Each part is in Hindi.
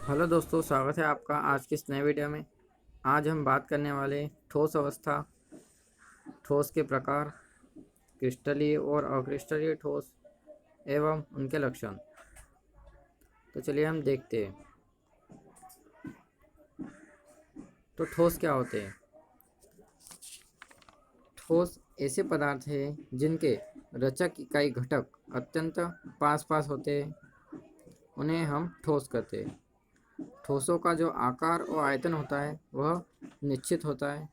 हेलो दोस्तों, स्वागत है आपका आज की इस नए वीडियो में। आज हम बात करने वाले ठोस अवस्था, ठोस के प्रकार, क्रिस्टलीय और अक्रिस्टलीय ठोस एवं उनके लक्षण। तो चलिए हम देखते हैं। तो ठोस क्या होते हैं? ठोस ऐसे पदार्थ हैं जिनके रचक इकाई घटक अत्यंत पास पास होते हैं, उन्हें हम ठोस कहते हैं। ठोसों का जो आकार और आयतन होता है वह निश्चित होता है।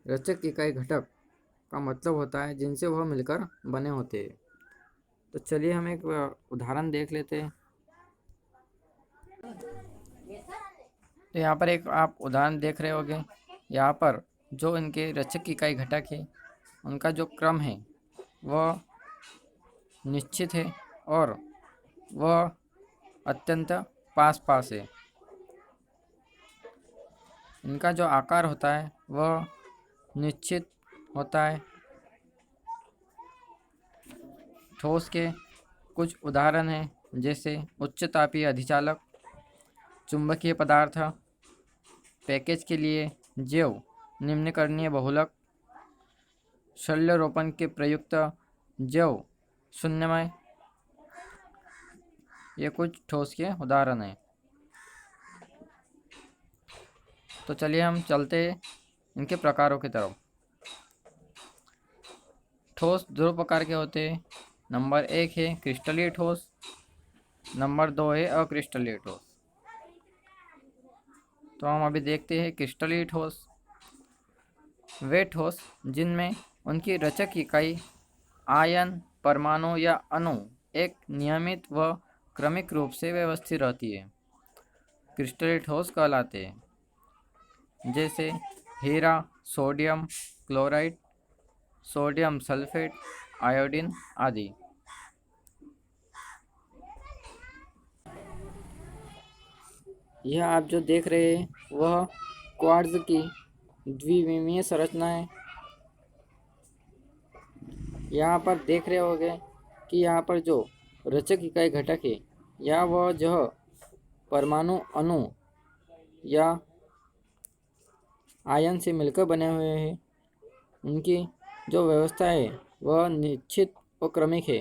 रचक इकाई घटक का मतलब होता है जिनसे वह मिलकर बने होते हैं। तो चलिए हम एक उदाहरण देख लेते हैं। तो यहाँ पर एक आप उदाहरण देख रहे होंगे। यहाँ पर जो इनके रचक इकाई घटक है उनका जो क्रम है वह निश्चित है और वह अत्यंत पास पास है। इनका जो आकार होता है वह निश्चित होता है। ठोस के कुछ उदाहरण हैं जैसे उच्च तापीय अधिचालक, चुंबकीय पदार्थ, पैकेज के लिए जैव निम्नकरणीय बहुलक, शल्यरोपण के प्रयुक्त जैव शून्यमय। ये कुछ ठोस के उदाहरण हैं। तो चलिए हम चलते हैं इनके प्रकारों की तरफ। ठोस दो प्रकार के होते हैं। नंबर 1 है क्रिस्टलीय ठोस, नंबर 2 है अक्रिस्टलीय ठोस। तो हम अभी देखते हैं क्रिस्टलीय ठोस। वे ठोस जिनमें उनकी रचक इकाई आयन, परमाणु या अणु एक नियमित व क्रमिक रूप से व्यवस्थित रहती है, क्रिस्टलीय ठोस कहलाते हैं। जैसे हीरा, sodium chloride, sodium sulphate, iodine आदि। यह आप जो देख रहे हैं वह क्वार्ट्ज की द्विविमीय संरचना है। यहाँ पर देख रहे होंगे कि यहाँ पर जो रचक इकाई घटक है या वह जो परमाणु, अणु या आयन से मिलकर बने हुए हैं, उनकी जो व्यवस्था है वह निश्चित और क्रमिक है।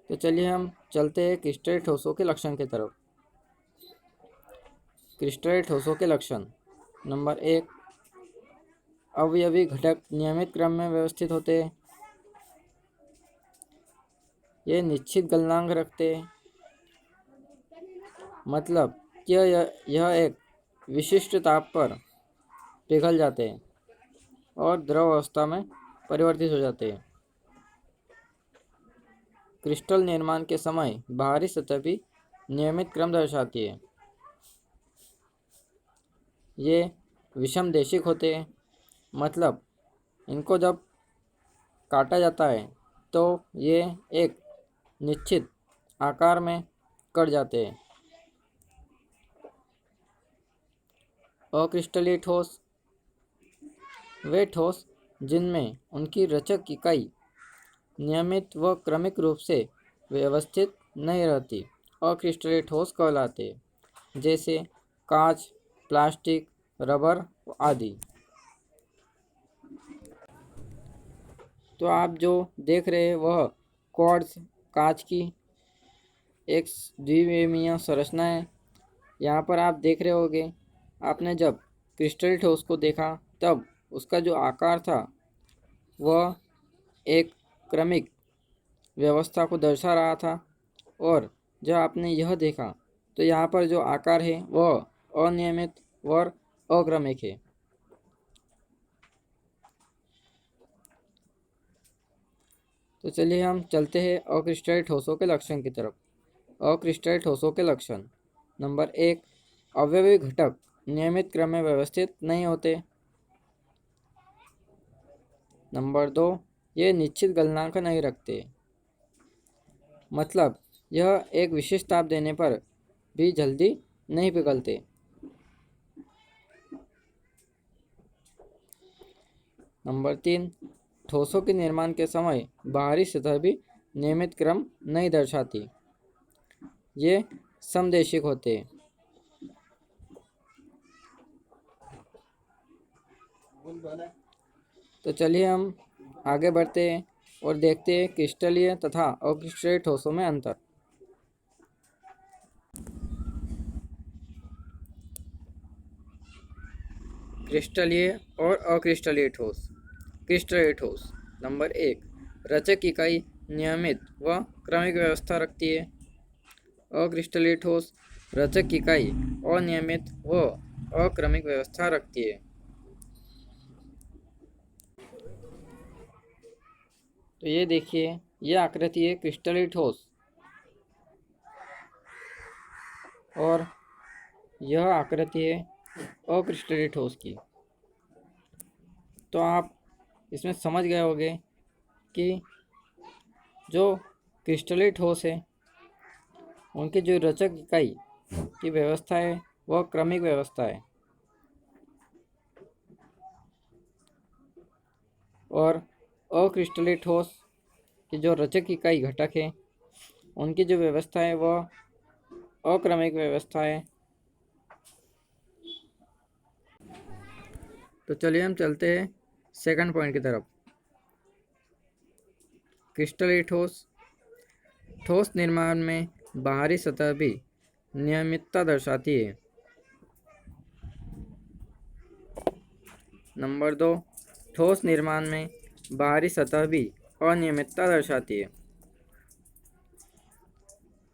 तो चलिए हम चलते हैं क्रिस्टलीय ठोसों के लक्षण की तरफ। क्रिस्टलीय ठोसों के लक्षण। नंबर 1, अवयवी घटक नियमित क्रम में व्यवस्थित होते हैं। ये निश्चित गलनांक रखते हैं, मतलब कि यह एक विशिष्ट ताप पर पिघल जाते हैं और द्रव अवस्था में परिवर्तित हो जाते हैं। क्रिस्टल निर्माण के समय बाहरी सतह भी नियमित क्रम दर्शाती है। ये विषमदेशिक होते हैं, मतलब इनको जब काटा जाता है तो ये एक निश्चित आकार में कट जाते हैं। अक्रिस्टलीय ठोस। वे ठोस जिनमें उनकी रचक इकाई नियमित व क्रमिक रूप से व्यवस्थित नहीं रहती अक्रिस्टलीय ठोस कहलाते हैं। जैसे कांच, प्लास्टिक, रबर आदि। तो आप जो देख रहे हैं वह क्वार्ट्ज कांच की एक द्विविमीय संरचना है। यहाँ पर आप देख रहे होंगे, आपने जब क्रिस्टल ठोस को देखा तब उसका जो आकार था वह एक क्रमिक व्यवस्था को दर्शा रहा था, और जब आपने यह देखा तो यहाँ पर जो आकार है वह अनियमित व अक्रमिक है। तो चलिए हम चलते हैं अक्रिस्टलीय ठोसों के लक्षण की तरफ। अक्रिस्टलीय ठोसों के लक्षण। नंबर 1, अवयवी घटक नियमित क्रम में व्यवस्थित नहीं होते। नंबर 2, ये निश्चित गलनांक नहीं रखते, मतलब यह एक विशेष ताप देने पर भी जल्दी नहीं पिघलते। नंबर 3, ठोसों के निर्माण के समय बाहरी सतह भी नियमित क्रम नहीं दर्शाती। ये समदेशिक होते हैं। तो चलिए हम आगे बढ़ते हैं और देखते हैं क्रिस्टलीय तथा अक्रिस्टलीय ठोसों में अंतर। क्रिस्टलीय और अक्रिस्टलीय ठोस। क्रिस्टलीय ठोस नंबर 1, रचक इकाई नियमित व क्रमिक व्यवस्था रखती है। अक्रिस्टलीय ठोस रचक इकाई अनियमित व अक्रमिक व्यवस्था रखती है। तो ये देखिए, यह आकृति है क्रिस्टलीय ठोस और यह आकृति है अक्रिस्टलीय ठोस की। तो आप इसमें समझ गए होंगे कि जो क्रिस्टलीय ठोस है उनकी जो रचक इकाई की व्यवस्था है वह क्रमिक व्यवस्था है, और अक्रिस्टलीय ठोस की जो रचक इकाई घटक है उनकी जो व्यवस्था है वह अक्रमिक व्यवस्था है। तो चलिए हम चलते हैं सेकंड पॉइंट की तरफ। क्रिस्टलीय ठोस। ठोस निर्माण में बाहरी सतह भी नियमितता दर्शाती है। नंबर 2, ठोस निर्माण में बाहरी सतह भी अनियमितता दर्शाती है।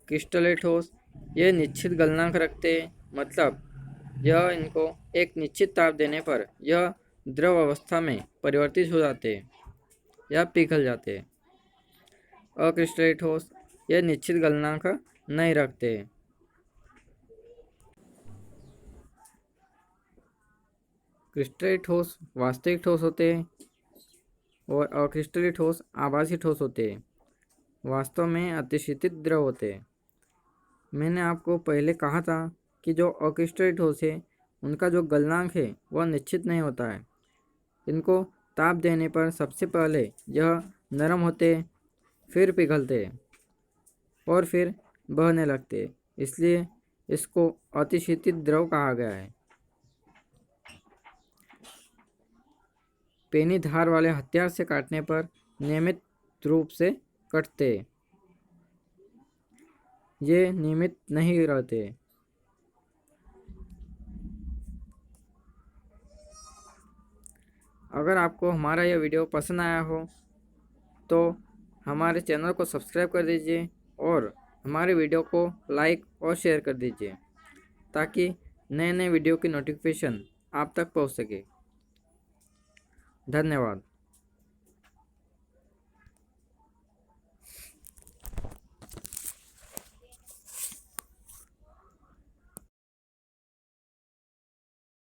क्रिस्टलीय ठोस ये निश्चित गलनांक रखते हैं, मतलब यह इनको एक निश्चित ताप देने पर यह द्रव अवस्था में परिवर्तित हो जाते हैं या पिघल जाते हैं। अक्रिस्टलीय ठोस यह निश्चित गलनांक नहीं रखते हैं। क्रिस्टलीय ठोस वास्तविक ठोस होते हैं और अक्रिस्टलीय ठोस आभासी ठोस होते हैं, वास्तव में अतिशीतित द्रव होते हैं। मैंने आपको पहले कहा था कि जो अक्रिस्टलीय ठोस है उनका जो गलनांक है वह निश्चित नहीं होता है। इनको ताप देने पर सबसे पहले यह नरम होते हैं, फिर पिघलते हैं और फिर बहने लगते हैं, इसलिए इसको अतिशीतित द्रव कहा गया है। पेनी धार वाले हथियार से काटने पर नियमित रूप से कटते, ये नियमित नहीं रहते। अगर आपको हमारा यह वीडियो पसंद आया हो तो हमारे चैनल को सब्सक्राइब कर दीजिए और हमारे वीडियो को लाइक और शेयर कर दीजिए ताकि नए नए वीडियो की नोटिफिकेशन आप तक पहुंच सके। धन्यवाद।